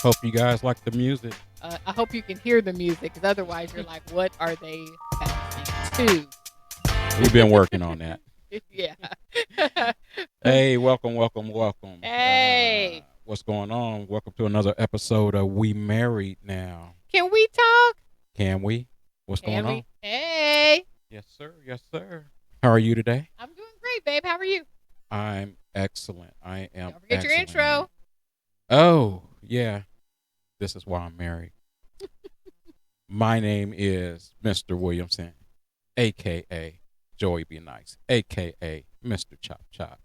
Hope you guys like the music. I hope you can hear the music, because otherwise you're like, what are they bouncing We've been working on that. to? Yeah. Hey, welcome, welcome, welcome. Hey, What's going on? Welcome to another episode of We Married Now. can we talk? Can we? What's going Can on? we? Hey, Yes, sir. Yes, sir. How are you today? I'm doing great, babe. How are you? I'm excellent. I am Don't forget your excellent. intro. Oh, yeah. This is why I'm married. My name is Mr. Williamson, a.k.a. Joey Be Nice, a.k.a. Mr. Chop Chop,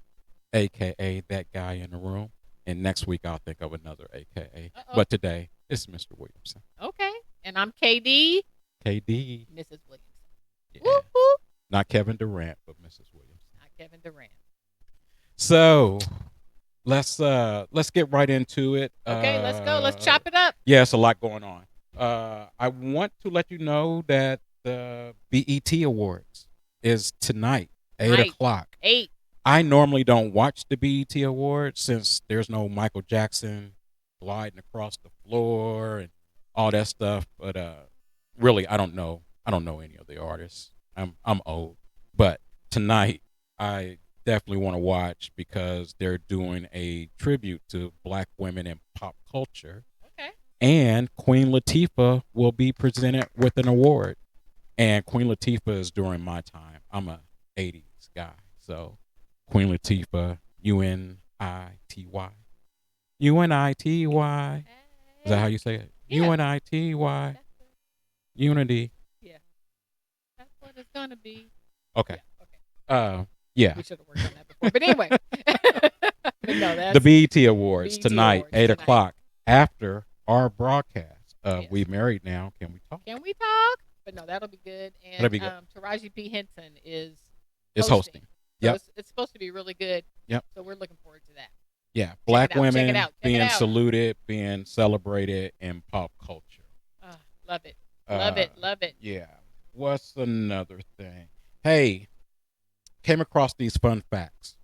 a.k.a. that guy in the room. And next week I'll think of another a.k.a. Uh-oh. But today it's Mr. Williamson. Okay. And I'm KD, KD. Mrs. Williamson. Yeah. Whoop, whoop. Not Kevin Durant, but Mrs. Williamson. Not Kevin Durant. So let's get right into it. Okay, let's go. Let's chop it up. Yeah, it's a lot going on. I want to let you know that the BET Awards is tonight, 8:00. 8. I normally don't watch the BET Awards since there's no Michael Jackson gliding across the floor and all that stuff. But really, I don't know. I don't know any of the artists. I'm old. But tonight, I definitely want to watch because they're doing a tribute to Black women in pop culture. Okay. And Queen Latifah will be presented with an award. And Queen Latifah is during my time. I'm a 80s guy. So Queen Latifah, UNITY. UNITY. Is that how you say it? Yeah. UNITY. Unity. Yeah. That's what it's going to be. Okay. Yeah. Okay. Yeah. We should have worked on that before. But anyway. But no, that's The BET Awards BET tonight, Awards 8:00 after our broadcast. Yes. We married now. Can we talk? Can we talk? But no, that'll be good. And That'll be good. Taraji P. Henson is It's hosting. So Yep. it's supposed to be really good. Yep. So we're looking forward to that. Yeah. Black it out, check women it out, check it being out. saluted, being celebrated in pop culture. Love it. Love it. Love it. Yeah. What's another thing? Hey, came across these fun facts.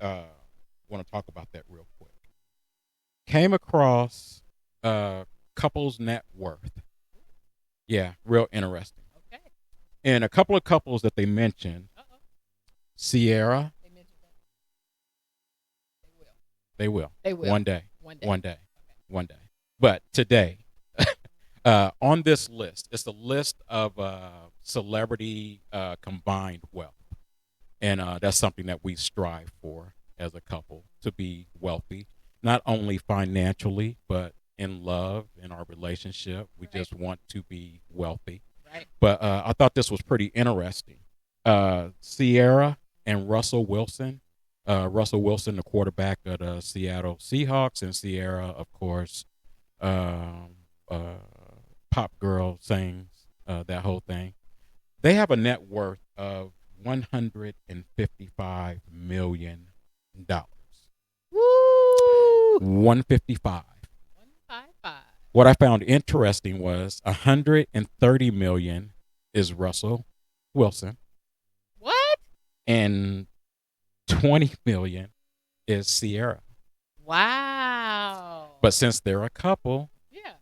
Want to talk about that real quick. Came across couples net worth. Yeah, real interesting. Okay. And a couple of couples that they mentioned, Uh-oh. Sierra, They mentioned that. They will. they will. They will. One day. One day. One day. Okay. One day. But today, on this list, it's a list of celebrity combined wealth. And that's something that we strive for as a couple, to be wealthy, not only financially, but in love, in our relationship. We Right. just want to be wealthy. Right. But I thought this was pretty interesting. Sierra and Russell Wilson. Russell Wilson, the quarterback of the Seattle Seahawks, and Sierra, of course, pop girl sings that whole thing. They have a net worth of $155 million. Woo! 155. 155. What I found interesting was 130 million is Russell Wilson, What? and 20 million is Sierra. Wow. But since they're a couple, yeah.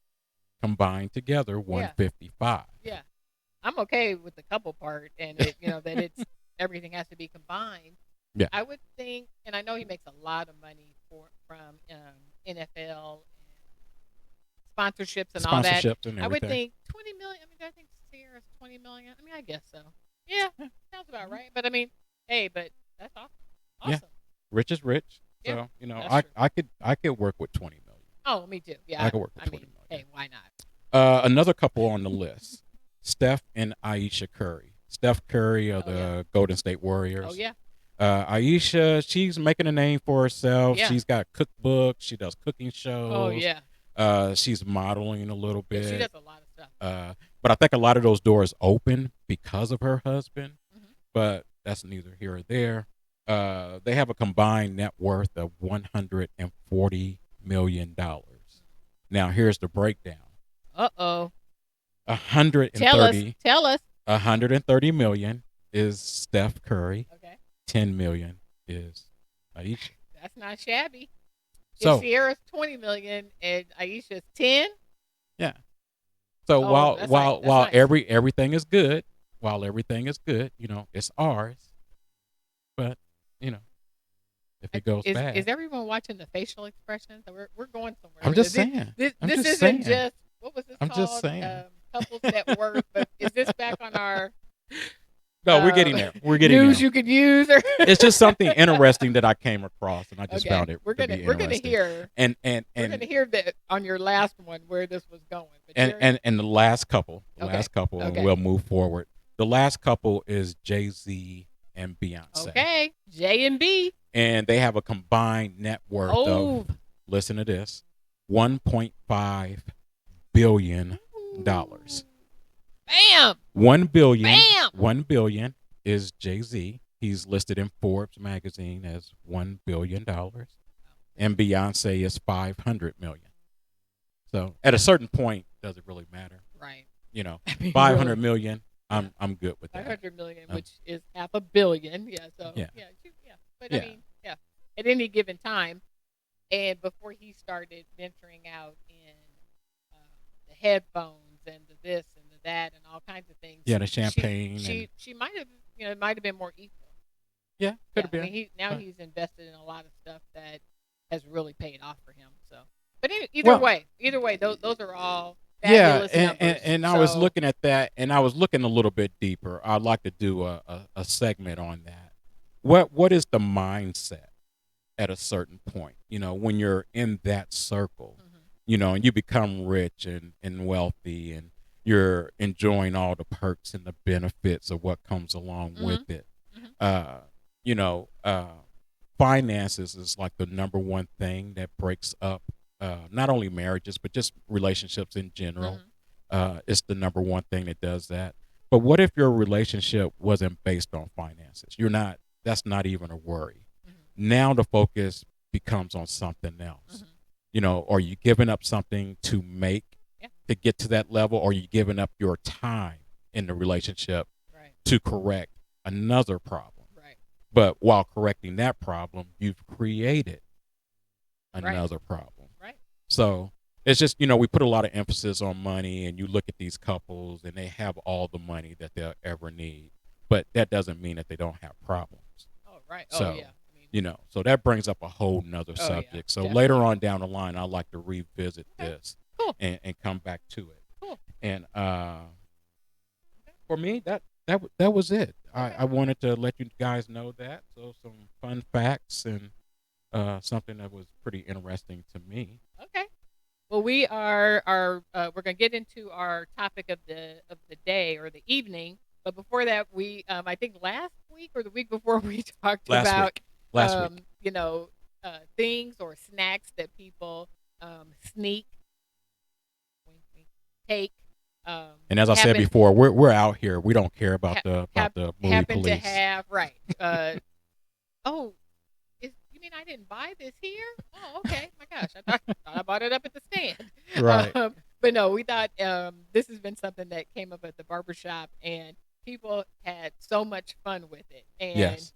combined together, 155. Yeah. I'm okay with the couple part, and it, that it's everything has to be combined. Yeah. I would think, and I know he makes a lot of money from NFL and sponsorships and all that. Sponsorships and everything. I would think 20 million. I mean, I think Sierra's 20 million. I mean, I guess so. Yeah, sounds about right. But I mean, hey, but that's awesome. Awesome. Yeah. Rich is rich. Yeah, So, that's true. I could work with 20 million. Oh, me too. Yeah, I could work with I 20 mean, million. hey, why not? Another couple on the list, Steph and Aisha Curry. Steph Curry of the Golden State Warriors. Oh yeah. Aisha, she's making a name for herself. Yeah. She's got cookbooks. She does cooking shows. Oh yeah. She's modeling a little Yeah, bit. she does a lot of stuff. But I think a lot of those doors open because of her husband. Mhm. But that's neither here or there. They have a combined net worth of $140 million. Now here's the breakdown. Uh-oh. 130. Tell us. 130 million is Steph Curry. Okay. 10 million is Aisha. That's not shabby. So Sierra's 20 million and Aisha's 10. yeah. So Oh, while that's like while that's while nice. everything is good, while everything is good, it's ours. But you know, if it goes Is bad, everyone watching the facial expressions? We're going somewhere I'm with just this. saying. I'm This just isn't saying. just what was this I'm just called? saying. Couples net worth, but is this back on our No, we're getting there. We're getting news there. you could use? Or It's just something interesting that I came across, and I just okay, found it to be we're gonna interesting. hear And and we're gonna and hear that on your last one where this was going. But and you're and, and the last couple, okay, and okay, we'll move forward. The last couple is Jay-Z and Beyonce, okay. J and B. and they have a combined net worth Oh, of, listen to this, $1.5 billion. bam, 1 billion, bam. 1 billion is Jay-Z. He's listed in Forbes magazine as $1 billion, and Beyonce is 500 million. So at a certain point, does it really matter? Right. You know, I mean, 500 really, million. yeah. I'm good with that. 500 million, Um, which is half a billion. Yeah. So Yeah. yeah, yeah. But I Yeah. mean, yeah. At any given time, and before he started venturing out in the headphones and the this and the that and all kinds of things, Yeah, the champagne she might have it might have been more equal. yeah, Yeah. could have I been. mean, he's invested in a lot of stuff that has really paid off for him. So, but either way, those are all Yeah, fabulous numbers. and I was looking at that, and I was looking a little bit deeper. I'd like to do a segment on that. What is the mindset at a certain point? When you're in that circle, and you become rich and wealthy, and you're enjoying all the perks and the benefits of what comes along with it. Mhm. Uh, you know, uh, Finances is like the number one thing that breaks up not only marriages but just relationships in general. It's the number one thing that does that. But what if your relationship wasn't based on finances? You're not. That's not even a worry. Now the focus becomes on something else. Are you giving up something to make Yeah. to get to that level, or are you giving up your time in the relationship Right. to correct another problem? Right. But while correcting that problem, you've created another problem. Right. So it's just, we put a lot of emphasis on money, and you look at these couples and they have all the money that they'll ever need. But that doesn't mean that they don't have problems. Oh, right. So, Oh, yeah. I mean, so that brings up a whole nother Oh, yeah, subject. So definitely. later on down the line, I'd like to revisit Okay, this cool. and come back to it. Cool. And for me, that was it. I wanted to let you guys know that. So some fun facts and something that was pretty interesting to me. Okay. Well, we're gonna get into our topic of the day or the evening. But before that, we I think last week or the week before we talked about Last week. things or snacks that people sneak, wink, wink, take. And as I said happen- before, we're out here. We don't care about ha- the movie happen police. to have right. Oh, you mean I didn't buy this here? Oh, okay. My gosh, I thought I bought it up at the stand. Right. But no, we thought this has been something that came up at the barbershop, and people had so much fun with it. And Yes.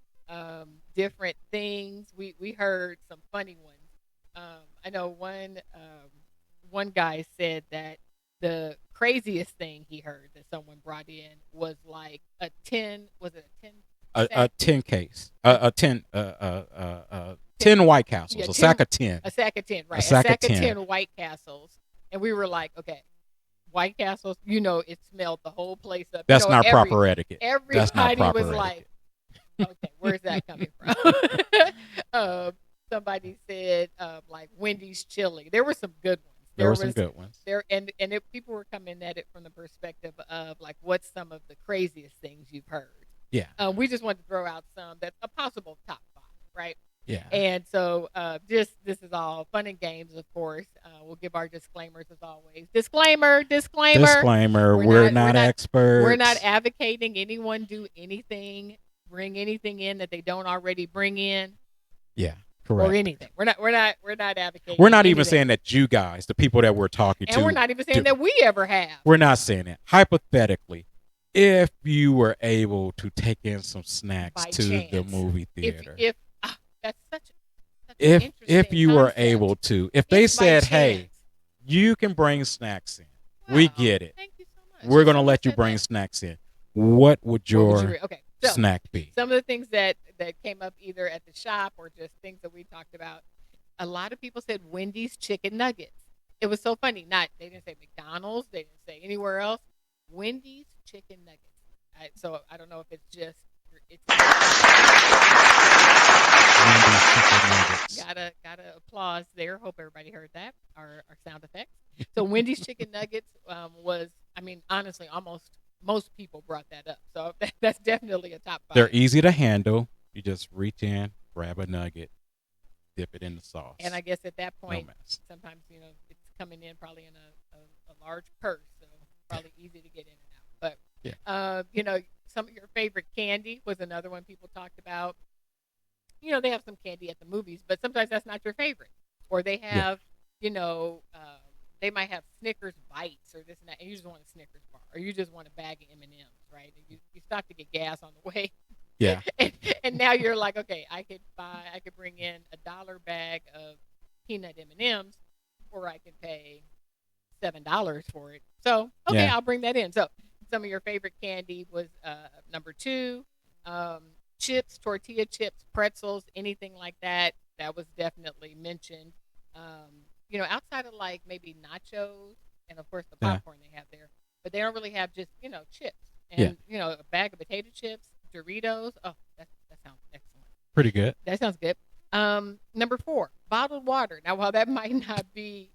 different things. We heard some funny ones. I know one guy said that the craziest thing he heard that someone brought in was like a 10. Was it a 10? A 10 case. A 10 10 White Castles. Yeah, a 10 sack of 10. A sack of 10, right? A sack of 10. 10 White Castles, and we were like, okay, White Castles. It smelled the whole place up. That's not proper etiquette. Everybody That's not proper was etiquette. like, okay, where's that coming from? Somebody said like Wendy's chili. There were some good ones. There were some good ones. People were coming at it from the perspective of like, what's some of the craziest things you've heard? Yeah. We just wanted to throw out some that's a possible top 5, right? Yeah. And so this is all fun and games, of course. We'll give our disclaimers as always. Disclaimer. We're not experts. We're not advocating anyone do anything, bring anything in that they don't already bring in. Yeah. Correct. Or anything. We're not advocating. We're not even anything. saying that you guys, the people that we're talking to. And we're not even saying that we ever have. We're not saying that. Hypothetically, if you were able to take in some snacks By to chance. the movie theater. If that's such if you were concept. able to, if they If by said, "Hey, chance. you can bring snacks in. We Wow. get it. Thank you so much. We're If gonna someone let you said bring that, snacks in." What would what would your okay? So snack be? some of the things that came up either at the shop or just things that we talked about. A lot of people said Wendy's chicken nuggets. It was so funny. Not they didn't say McDonald's. They didn't say anywhere else. Wendy's chicken nuggets. So I don't know if it's just it's in your Wendy's chicken nuggets. gotta applause there. Hope everybody heard that. Our sound effects. So Wendy's chicken nuggets was I mean honestly almost most people brought that up. So that's definitely a top They're five. easy to handle. You just reach in, grab a nugget, dip it in the And I sauce. guess at that No point, mess. sometimes it's coming in probably in a large purse, so probably easy to get in and out. Yeah. But some of your favorite candy was another one people talked about. They have some candy at the movies, but sometimes that's not your favorite. Or they Yeah. have, you know, they might have Snickers bites or this and that, and you just want a Snickers bar, or you just want a bag of M&Ms, right? And you stop to get gas on the way, Yeah. and now you're like, okay, I could bring in $1 bag of peanut M&Ms, or I can pay $7 for it. So okay, Yeah. I'll bring that in. So some of your favorite candy was number two. Um, Chips, tortilla chips, pretzels, anything like that. That was definitely mentioned. Outside of like maybe nachos and of course the Yeah. popcorn they have there, but they don't really have just chips Yeah. and a bag of potato chips, Doritos. Oh, that sounds excellent. Pretty good. That sounds good. Number four, bottled water. Now, while that might not be,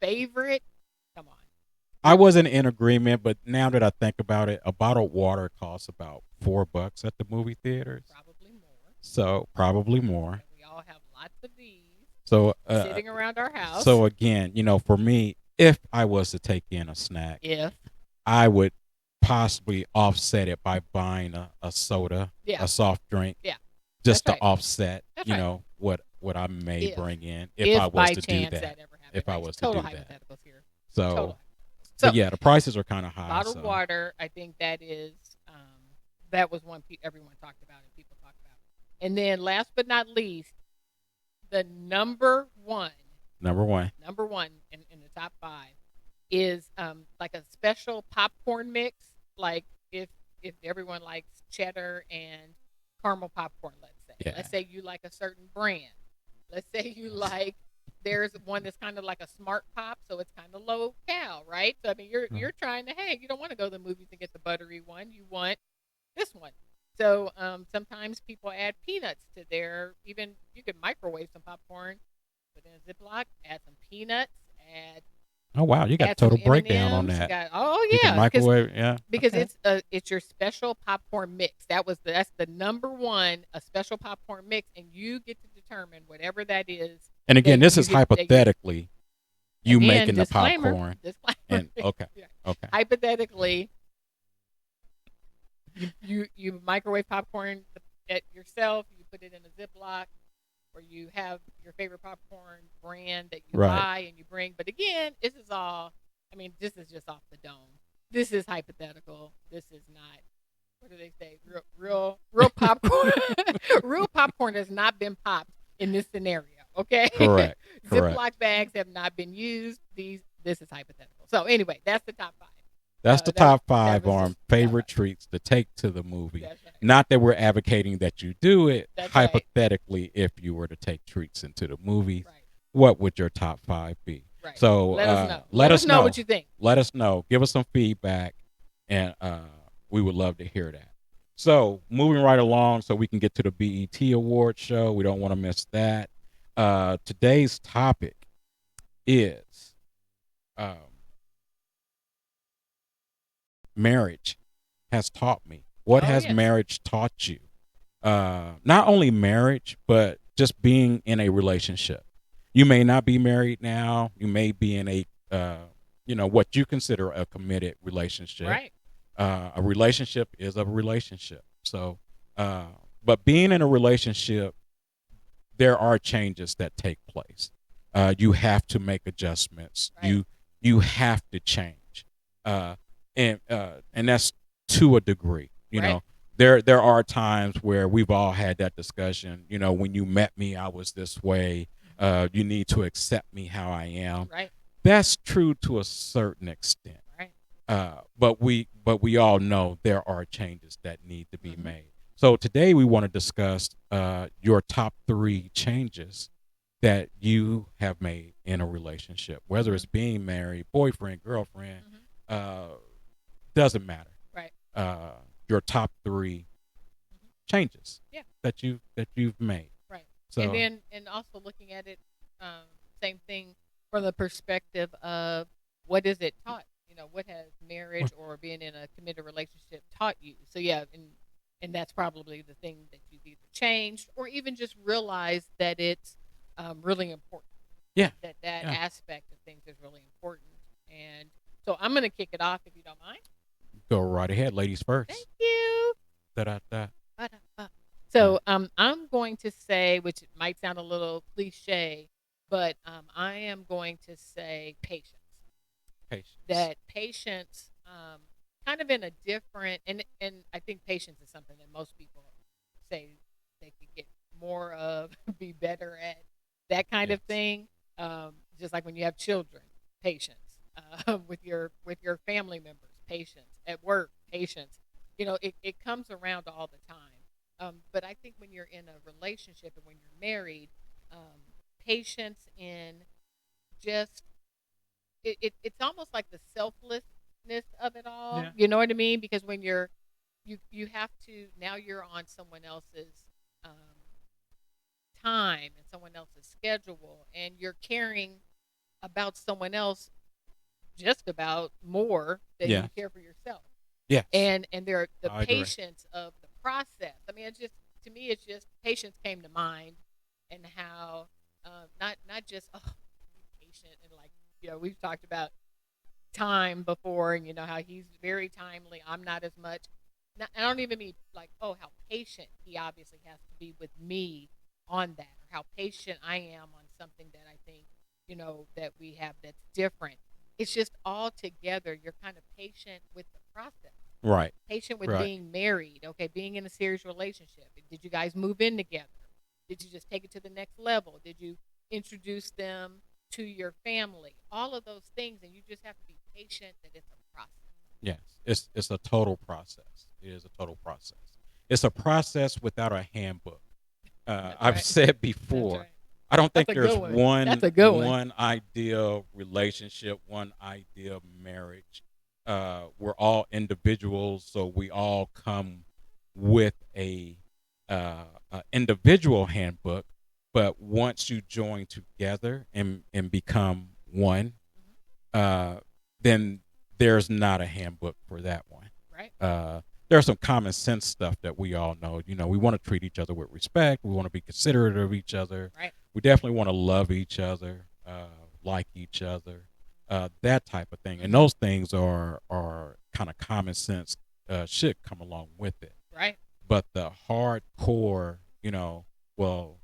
favorite, come on. I wasn't in agreement, but now that I think about it, a bottle of water costs about $4 at the movie theaters. Probably more. So probably more. And we all have lots of these So sitting around our house. so again, for me, if I was to take in a snack, If, I would possibly offset it by buying a soda, yeah, a soft drink, yeah, just that's to right. offset, That's right. what I may If, bring in if if I was by to do chance that. that ever happened. If I Right? was to Total do that. hypotheticals here. So, Total hypotheticals. but So, yeah, the prices are kind of high. bottled So water, I think that was one everyone talked about and people talked about. And then last but not least, the number one, number one in the top five is like a special popcorn mix. Like if everyone likes cheddar and caramel popcorn, yeah, let's say you like a certain brand. Let's say you like there's one that's kind of like a smart pop, so it's kind of low cal, right? So I mean, you're trying to you don't want to go to the movies and get the buttery one. You want this one. So sometimes people add peanuts to their even you can microwave some popcorn, put in a Ziploc, add some peanuts, add oh wow, you got a add some total breakdown on M&Ms. that. Oh You can yeah, because microwave, yeah, because okay. it's your special popcorn mix. That's the number one, a special popcorn mix, and you get to determine whatever that is. And again, this You is get hypothetically you again making the disclaimer. popcorn. Disclaimer. And okay, Yeah. okay, Hypothetically, you microwave popcorn at yourself. You put it in a Ziploc, or you have your favorite popcorn brand that you right. buy and you bring. But again, this is all. I mean, this is just off the dome. This is hypothetical. This is not. What do they say? Real popcorn. Real popcorn has not been popped in this scenario. Okay. Correct. Ziploc bags have not been used. This is hypothetical. So anyway, that's the top five. That's the That was top five just on top favorite five. treats to take to the movie. That's right. Not that we're advocating that you do it. That's right. Hypothetically, if you were to take treats into the movies, Right. what would your top five be? Right. So Let us know. let us know what you think. Let us know. Give us some feedback, and we would love to hear that. So moving right along, so we can get to the BET Award show. We don't want to miss that. Today's topic is um, marriage has taught me. What Oh, has yes. marriage taught you? Not only marriage, but just being in a relationship. You may not be married now. You may be in a, what you consider a committed relationship. Right. A relationship is a relationship. So, but being in a relationship, there are changes that take place. You have to make adjustments. Right. You have to change, and that's to a degree. You Right. know, there are times where we've all had that discussion. When you met me, I was this way. You need to accept me how I am. Right. That's true to a certain extent. Right. But we all know there are changes that need to be Mm-hmm. made. So today we want to discuss your top 3 changes that you have made in a relationship, whether Mm-hmm. it's being married, boyfriend, girlfriend, Mm-hmm. uh, doesn't matter. Right. Uh, your top 3 Mm-hmm. changes Yeah. that you've made. Right. And So then, and also looking at it, same thing from the perspective of what is it taught? What has marriage or being in a committed relationship taught you? So yeah, and that's probably the thing that you've either changed or even just realized that it's really important. yeah, That yeah. aspect of things is really important. And so I'm going to kick it off if you don't mind. Go right ahead, ladies Thank first. you. Da da da. Ba-da-ba. So I'm going to say, which might sound a little cliche, but I am going to say patience. Patience. That patience, kind of in a different, and I think patience is something that most people say they could get more of, be better at that kind of Yes. thing. Just like when you have children, patience with your family members, patience at work, patience. It comes around all the time. But I think when you're in a relationship and when you're married, patience in just it's almost like the selflessness of it all. Yeah. You know what I mean? Because when you have to, now you're on someone else's um, time and someone else's schedule, and you're caring about someone else just about more than you Yes. care for yourself. Yes. And there the I agree. patience of the process. I mean, it's just, to me, it's just patience came to mind, and how not just, oh, be patient, and like, we've talked about time before, and how he's very timely. I'm not as much. Not, I don't even mean like, oh, how patient he obviously has to be with me on that, or how patient I am on something that I think that we have that's different. It's just all together. You're kind of patient with the process, Right. patient with Right. being married, okay, being in a serious relationship. Did you guys move in together? Did you just take it to the next level? Did you introduce them to your family? All of those things, and you just have to be patient that it's a process. Yes. It's a total process. It is a total process. It's a process without a handbook. That's I've right. said That's before. right. I don't That's think a there's good one. That's one a good one. one ideal relationship, one ideal marriage. We're all individuals, so we all come with a individual handbook. But once you join together and become one, Hmm. uh, then there's not a handbook for that one. Right. There's some common sense stuff that we all know. We want to treat each other with respect. We want to be considerate of each other. Right. We definitely want to love each other, like each other, that type of thing. And Hmm. those things are kind of common sense, should come along with it. Right. But the hardcore, well,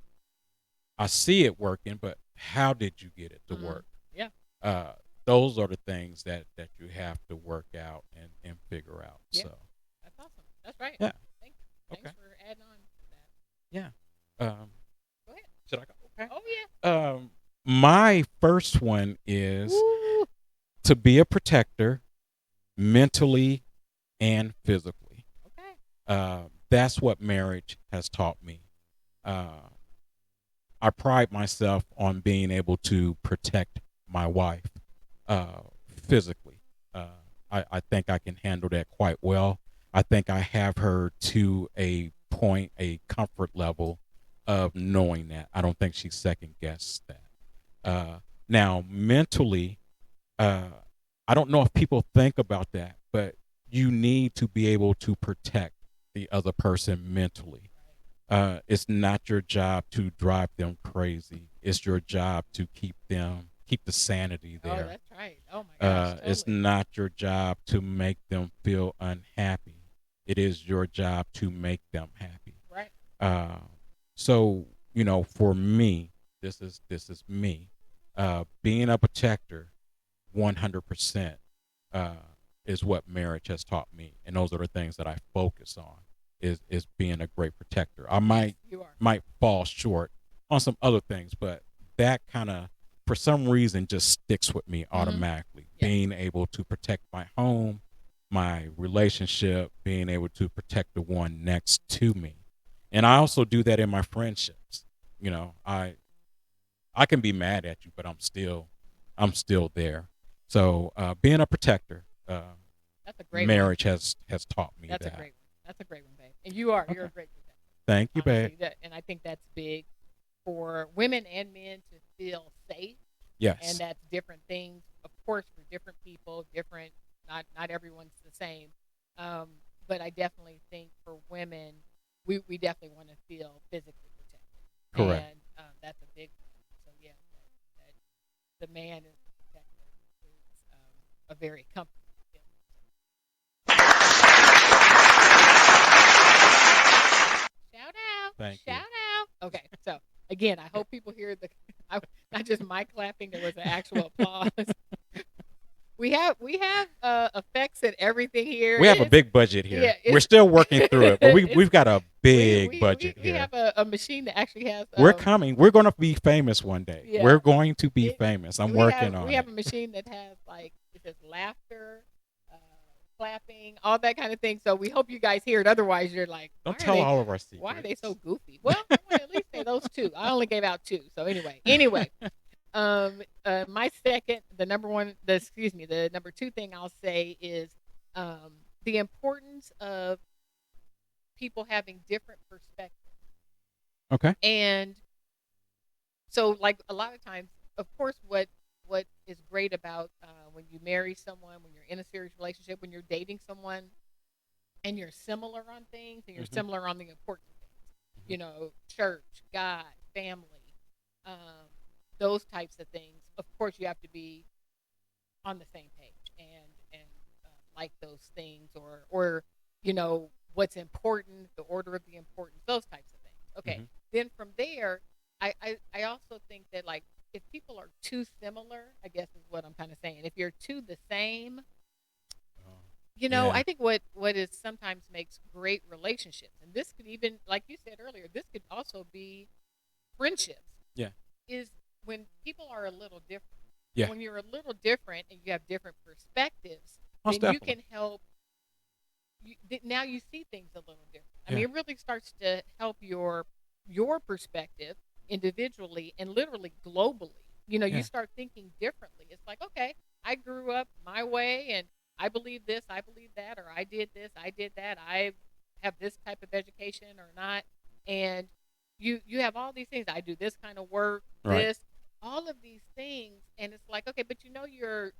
I see it working, but how did you get it to Hmm. work? Yeah. uh, those are the things that you have to work out and figure out. Yeah. So That's awesome. That's right. yeah, Thank you. Thanks okay, for adding on to that. yeah. Um, Go ahead. should I go? Okay. Oh yeah. My first one is Woo. to be a protector, mentally and physically. Okay. That's what marriage has taught me. Uh, I pride myself on being able to protect my wife, physically. Uh, I think I can handle that quite well. I think I have her to a point, a comfort level of knowing that. I don't think she second guessed that. Now, mentally, uh, I don't know if people think about that, but you need to be able to protect the other person mentally. It's not your job to drive them crazy. It's your job to keep the sanity Oh, there. that's right. Oh my gosh, It's totally. not your job to make them feel unhappy. It is your job to make them happy. Right. Uh, so for me, this is me. Being a protector, 100%, uh, is what marriage has taught me, and those are the things that I focus on is being a great protector. I Yes, you are. might fall short on some other things, but that kind of for some reason just sticks with me Mm-hmm. automatically. Yes. Being able to protect my home, my relationship, being able to protect the one next to me. And I also do that in my friendships. You know, I can be mad at you, but I'm still there. So being a protector, That's a great one. marriage has taught me That's a that. great one. That's a great one, babe. And you are. You're Okay. a great protector. Thank you, babe. Honestly, and I think that's big for women and men to feel safe, and Yes. that's different things, of course, for different people. Different. Not everyone's the same. Um, but I definitely think for women, we definitely want to feel physically protected, Correct. and that's a big one. So yeah, that the man is the protector is a very comfortable feeling. Shout out, Thank you. shout out. Okay, so again, I hope people hear the not just my clapping. There was an actual applause. We have effects and everything here. We have a It's big budget yeah. here. We're still working through it, but It's we've got a we big we budget we, we here. have a machine that actually has We're coming. We're going to be famous one day. We're yeah. going to be It, famous. I'm we working have on we it. have a machine that has like it says laughter, uh, clapping, all that kind of thing. So we hope you guys hear it. Otherwise, you're like, Don't tell all of our why are they so secrets. goofy? Well, I want to at least say those two. I only gave out two. So anyway, my second, the number one, the number two thing I'll say is the importance of people having different perspectives. Okay. And so, like a lot of times, of course, what is great about when you marry someone, when you're in a serious relationship, when you're dating someone, and you're similar on things, and you're Hmm. similar on the important things, Hmm. church, God, family, um, those types of things. Of course, you have to be on the same page and like those things, or what's important, the order of the importance, those types of things. Okay, Hmm. then from there, I also think that like if people are too similar, I guess is what I'm kind of saying. If you're too the same, Oh, I yeah. think what is sometimes makes great relationships, and this could even, like you said earlier, this could also be friendships, Yeah. is when people are a little different. Yeah. When you're a little different and you have different perspectives, Most then you definitely. can help. Now you see things a little different. I Yeah. mean, it really starts to help your perspective individually and literally globally. You Yeah. start thinking differently. It's like, okay, I grew up my way and I believe this, I believe that, or I did this, I did that. I have this type of education or not, and you have all these things. I do this kind of work, Right. all of these things, and it's like, okay, but you're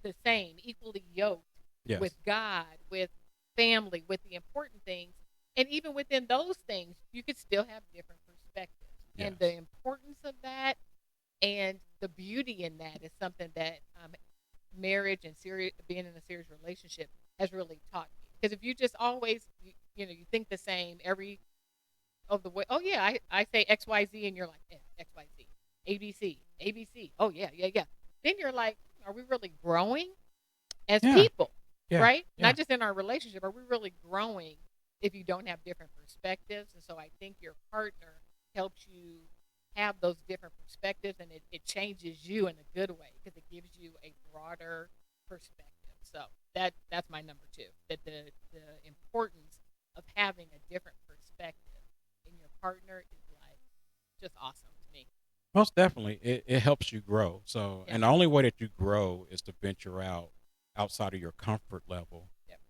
the same, equally yoked with Yes. God, with family, with the important things. And even within those things, you could still have different perspectives. And the Yes. importance of that and the beauty in that is something that marriage and being in a serious relationship has really taught me. Because if you just always, you think the same every of the way, oh yeah, I say XYZ and you're like, yeah, XYZ, ABC, ABC. Oh yeah, yeah, yeah. Then you're like, are we really growing as Yeah. people, Yeah. right? Yeah. Not just in our relationship. Are we really growing if you don't have different perspectives? And so I think your partner helps you have those different perspectives, and it changes you in a good way because it gives you a broader perspective. So that's my number two. That the importance of having a different perspective in your partner is like just awesome to me. Most definitely. It helps you grow. So, Yeah. and the only way that you grow is to venture out outside of your comfort level Yep.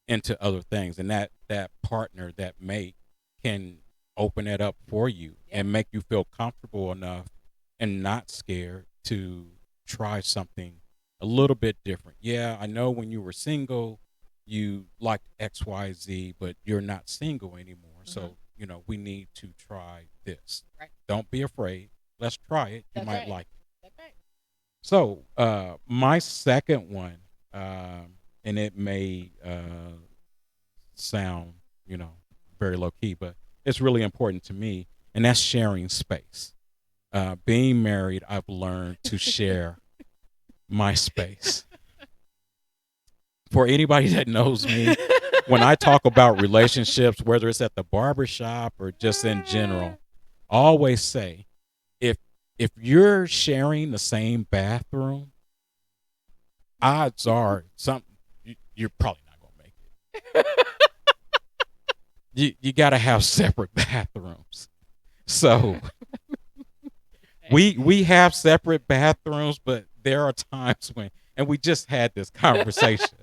into other things, and that partner, that mate, can open it up for you Yeah. and make you feel comfortable enough and not scared to try something a little bit different. Yeah, I know when you were single you liked XYZ, but you're not single anymore, Mm-hmm. so we need to try this. Right. Don't be afraid. Let's try it. You That's might right. like it. That's right. So, my second one, and it may sound, very low key, but it's really important to me, and that's sharing space. Being married, I've learned to share my space. For anybody that knows me, when I talk about relationships, whether it's at the barbershop or just in general, I always say if you're sharing the same bathroom, odds are you're probably not gonna make it. You got to have separate bathrooms. So we have separate bathrooms, but there are times when, and we just had this conversation.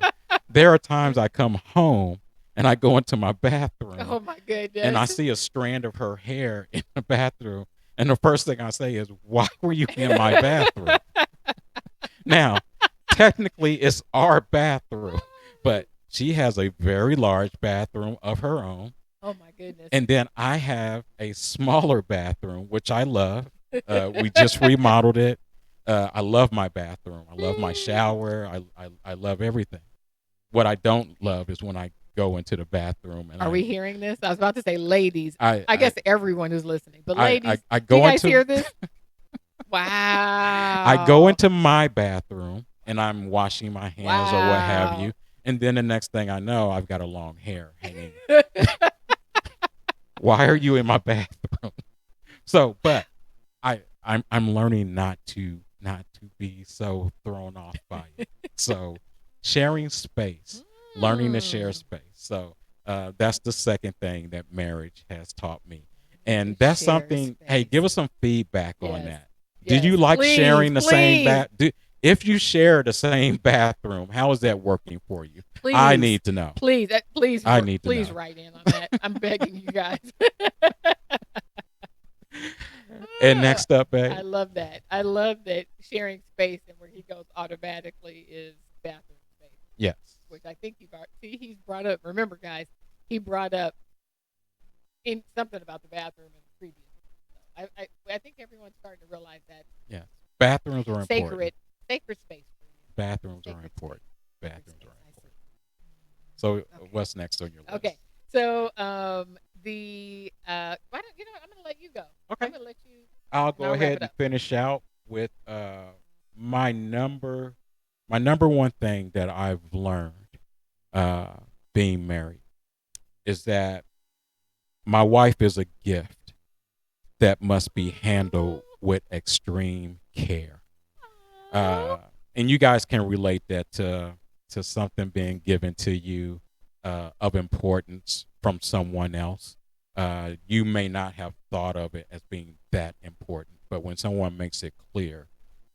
There are times I come home and I go into my bathroom Oh my and I goodness. see a strand of her hair in the bathroom, and the first thing I say is, "Why were you in my bathroom?" Now, technically, it's our bathroom, but she has a very large bathroom of her own, Oh my goodness. and then I have a smaller bathroom, which I love. We just remodeled it. I love my bathroom. I love my shower. I love everything. What I don't love is when I go into the bathroom and Are we hearing this? I was about to say ladies. I guess everyone who's listening, but ladies, I do you go guys into hear this? I go Wow. into my bathroom and I'm washing my hands or what have Wow. you, and then the next thing I know, I've got a long hair hanging. Why are you in my bathroom? So, but I'm learning not to be so thrown off by it. So, sharing space, learning to share Mm. space. So, that's the second thing that marriage has taught me, and To that's share something. Hey, give space. us some feedback on Yes. that. Did Yes. you like Please, sharing the same please, if you share the same bathroom, how is that working for you? I please, need to know. please, I need to please know. write in on that. I'm begging you guys. And next up, babe. I love that. I love that sharing space and where he goes automatically is bathroom space, Yes. which I think he's brought up. Remember, guys, he brought up in something about the bathroom in the previous. So I think everyone's starting to realize that Yes. Bathrooms are important. sacred sacred space for you. Bathrooms are Sacred important. space. Sacred Bathrooms space. are I important. see. So, Okay. what's next on your list? Okay. So the why don't you know what? I'm gonna let you go. Okay. I'm gonna let you I'll and go I'll wrap ahead it and up. finish out with my number my number one thing that I've learned uh being married is that my wife is a gift that must be handled with extreme care. Aw. Uh and you guys can relate that to something being given to you of importance from someone else. You may not have thought of it as being that important, but when someone makes it clear,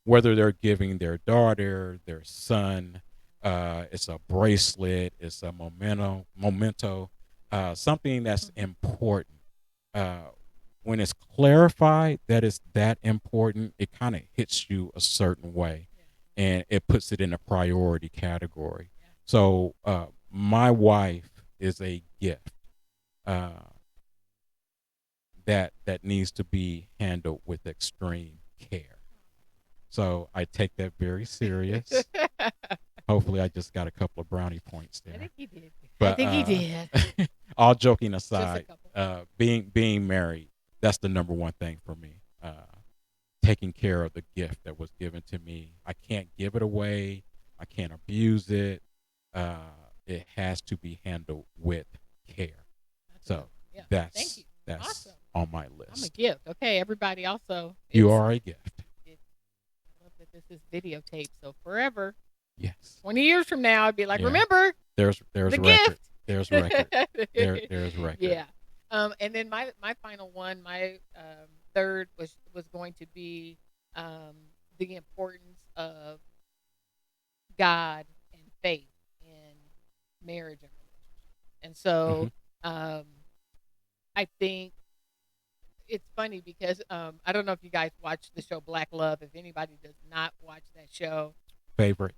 whether they're giving their daughter, their son, it's a bracelet, it's a memento, something that's important. Uh, when it's clarified that it's that important, it kind of hits you a certain way, Yeah. and it puts it in a priority category. Yeah. So, my wife is a gift. Uh, that needs to be handled with extreme care. So I take that very serious. Hopefully, I just got a couple of brownie points I there. think he did. I But think he did. all joking Just a aside, couple. being married, that's the number one thing for me. Taking care of the gift that was given to me. I can't give it away. I can't abuse it. Uh, it has to be handled with care. So Yeah. Thank you. that's Awesome. on my I'm a list. gift. Okay, everybody. Also, You are a gift. I love that this is videotaped. So forever, Yes. 20 years from now, I'd be like, Yeah. remember There's the record. gift. There's record. There's record. Yeah. And then my final one, my third was going to be um, the importance of God and faith in marriage and relationship. And Hmm. so um, I think it's funny because I don't know if you guys watch the show Black Love. If anybody does not watch that show, Favorite.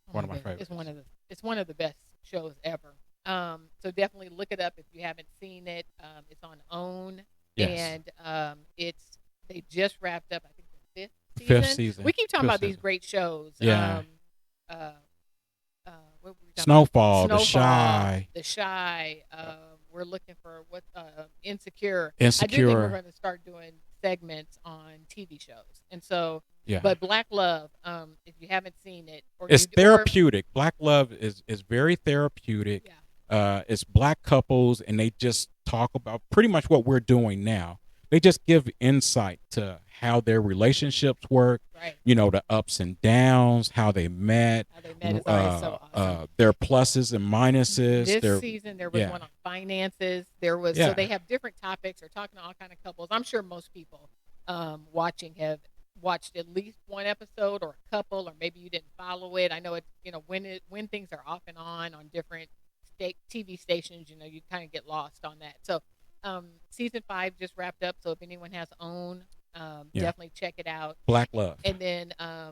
oh One my of my goodness, favorites. it's one of the best shows ever. So definitely look it up if you haven't seen it. It's on OWN, Yes. and they just wrapped up. I think the fifth Fifth season. We season. keep talking Fifth about these season. great shows. Yeah. Uh, what were we talking Snowfall. about? The Snowfall, Shy. The Shy. We're looking for what Insecure. I do think we're Insecure. going to start doing segments on TV shows, and so. Yeah. But Black Love, if you haven't seen it, or It's you or therapeutic. Black Love is very therapeutic. yeah, It's black couples, and they just talk about pretty much what we're doing now. They just give insight to how their relationships work, Right. the ups and downs, how they met, How they met is always so awesome. their pluses and minuses. This Their season there was Yeah, one on finances. There was, so yeah, they have different topics. They're talking to all kind of couples. I'm sure most people watching have watched at least one episode or a couple, or maybe you didn't follow it. I know it, when things are off and on different state TV stations, you kind of get lost on that. So season 5 just wrapped up. So if anyone has own, yeah. definitely check it out. Black love. And then uh,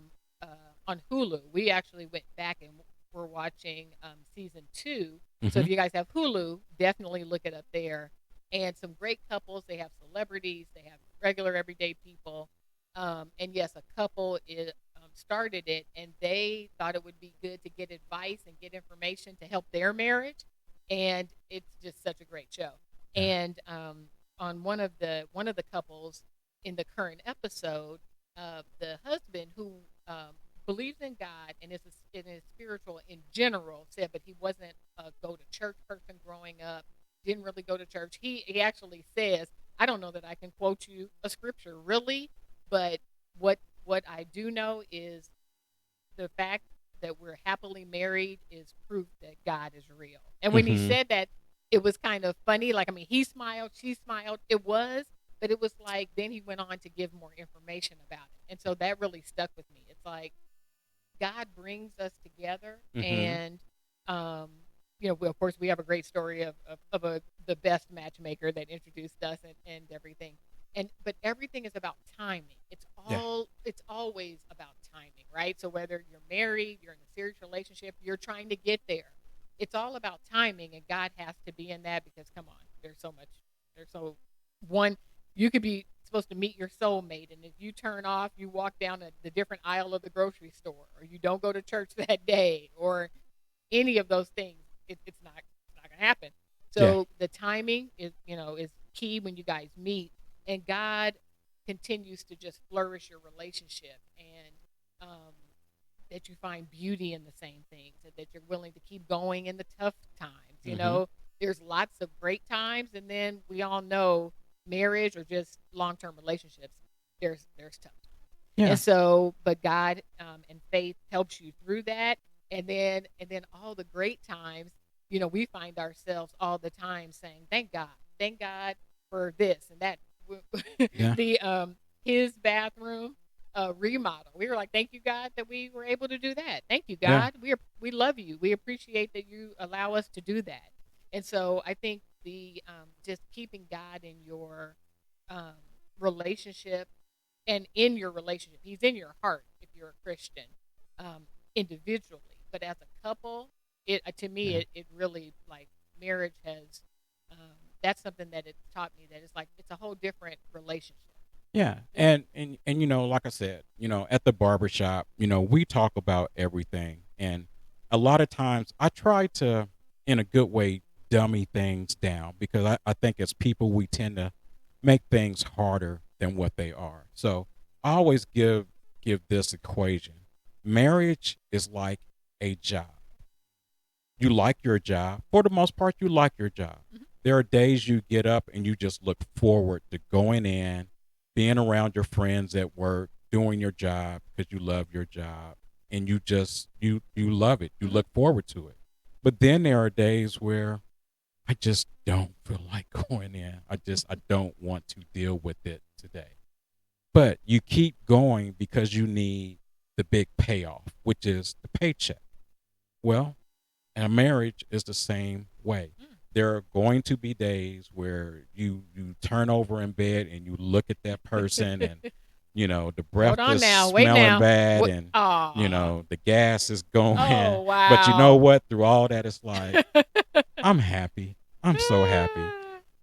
on Hulu, we actually went back and we're watching season 2. So Hmm. if you guys have Hulu, definitely look it up there. And some great couples. They have celebrities. They have regular everyday people. And yes, a couple started it, and they thought it would be good to get advice and get information to help their marriage. And it's just such a great show. Yeah. And on one of the couples in the current episode, the husband who believes in God and is spiritual in general, said, but he wasn't a go to church person growing up. Didn't really go to church. He actually says, I don't know that I can quote you a scripture really, but what I do know is the fact that we're happily married is proof that God is real. And when he Hmm. said that, it was kind of funny. Like, I mean, he smiled, she smiled. It was, but it was like, then he went on to give more information about it. And so that really stuck with me. It's like God brings us together, Hmm. and um, of course, we have a great story of the best matchmaker that introduced us and everything. And but everything is about timing. Yeah. It's always about timing, right? So whether you're married, you're in a serious relationship, you're trying to get there. It's all about timing, and God has to be in that because come on, there's so much. There's so one you could be supposed to meet your soulmate, and if you turn off, you walk down the different aisle of the grocery store, or you don't go to church that day, or any of those things, it's not gonna happen. Yeah. So the timing is key when you guys meet, and God continues to just flourish your relationship, and that you find beauty in the same things, and that you're willing to keep going in the tough times. Hmm. There's lots of great times, and then we all know marriage or just long-term relationships. There's tough times, Yeah. and so but God and faith helps you through that, and then all the great times. We find ourselves all the time saying, thank God for this and that. Yeah. The his bathroom remodel. We were like, thank you, God, that we were able to do that. Thank you, Yeah. God. We love you. We appreciate that you allow us to do that. And so I think the just keeping God in your um, relationship and in your relationship, He's in your heart if you're a Christian, um, individually, but as a couple, it to me Yeah. it really like marriage has. That's something that it taught me that it's like it's a whole different relationship. Yeah. And like I said, at the barbershop, we talk about everything. And a lot of times I try to, in a good way, dummy things down because I think as people we tend to make things harder than what they are. So I always give this equation. Marriage is like a job. You like your job. For the most part, you like your job. Mhm. There are days you get up and you just look forward to going in, being around your friends at work, doing your job because you love your job, and you love it. You Mhm. look forward to it. But then there are days where I just don't feel like going in. I don't want to deal with it today. But you keep going because you need the big payoff, which is the paycheck. Well, and a marriage is the same way. Mm. There are going to be days where you turn over in bed and you look at that person, and the breath Hold on is now. Wait smelling now. bad, What? and Ah. the gas is going. Oh But you know wow. what? Through all that, it's like I'm happy. I'm so happy.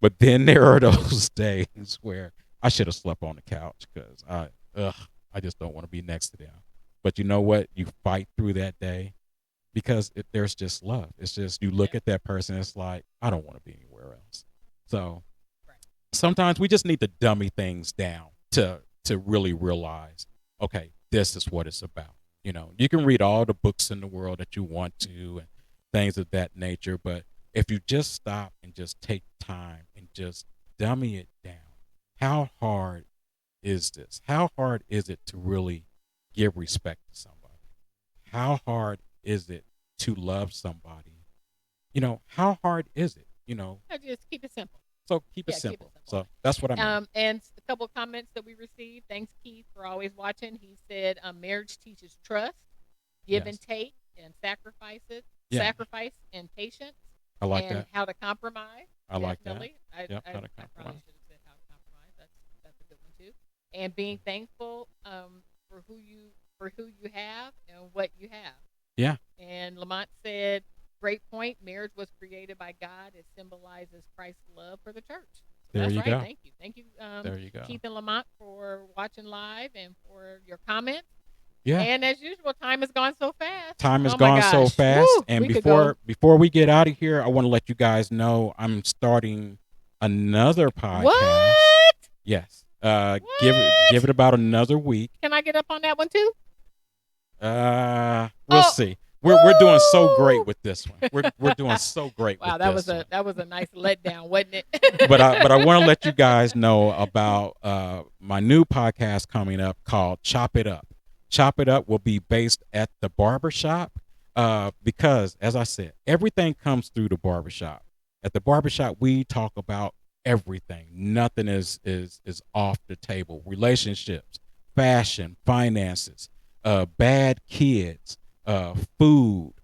But then there are those days where I should have slept on the couch because I just don't want to be next to them. But you know what? You fight through that day because there's just love. It's just you look Yep. at that person, it's like I don't want to be anywhere else. So Right. sometimes we just need to dummy things down to really realize, okay, this is what it's about. You can read all the books in the world that you want to and things of that nature, but if you just stop and just take time and just dummy it down, how hard is this? How hard is it to really give respect to somebody? How hard is it to love somebody? How hard is it? Just keep it simple. So keep it Yeah, keep it simple. simple. So that's what I mean. And a couple of comments that we received. Thanks, Keith, for always watching. He said, marriage teaches trust, give and Yes. take, and Yeah. sacrifice and patience, I like and that. how to compromise. I like that. Definitely. Yep, how to I probably compromise. should have said how to compromise. That's a good one too. And being thankful for who you have and what you have. Yeah. And Lamont said, great point. Marriage was created by God. It symbolizes Christ's love for the church. So There that's you right. go. Thank you. Thank you, There you go. Keith and Lamont, for watching live and for your comments. Yeah. And as usual, time has gone so fast. Time has Oh my gone so gosh. fast. Woo, And we could go. before we get out of here, I want to let you guys know I'm starting another podcast. What? Yes. What? Give it about another week. Can I get up on that one too? We'll Oh. see. We're doing so Woo! great with this one. We're doing so great Wow, with that this was one. that was a nice letdown, wasn't it? But I want to let you guys know about my new podcast coming up called Chop It Up. Chop It Up will be based at the barbershop because, as I said, everything comes through the barbershop. At the barbershop, we talk about everything. Nothing is off the table. Relationships, fashion, finances, bad kids, food,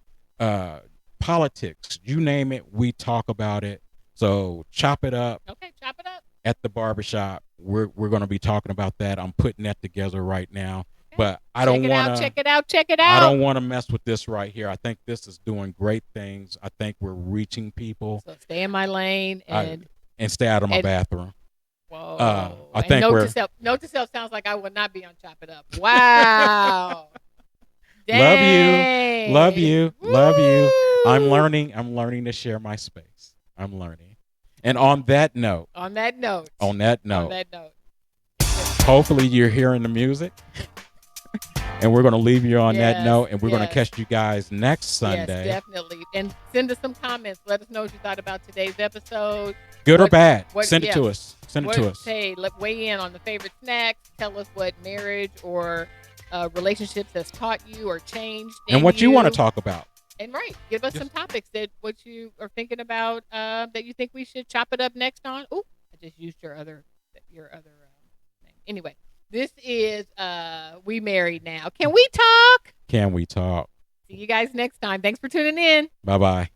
politics, you name it, we talk about it. So chop it up Okay, chop it up. at the barbershop. We're going to be talking about that. I'm putting that together right now. Okay. But I don't want to check it out. I don't want to mess with this right here. I think this is doing great things. I think we're reaching people. So stay in my lane and Stay out of my and- bathroom. whoa. I And think note to self sounds like I would not be on Chop It Up. Wow. Dang. Love you. Woo! I'm learning to share my space. I'm learning. And on that note, On that note. hopefully you're hearing the music. And we're going to leave you on that Yes, note, and we're going to yes. catch you guys next Sunday. Yes, definitely. And send us some comments. Let us know what you thought about today's episode. Good or What- bad, what- send it yeah. to us. Send it to us. Hey, weigh in on the favorite snacks. Tell us what marriage or relationships has taught you or changed. And in what you want to talk about. And give us Yes. some topics that what you are thinking about that you think we should chop it up next on. Oh, I just used your other name. Anyway, this is We Married Now. Can we talk? Can we talk? See you guys next time. Thanks for tuning in. Bye-bye.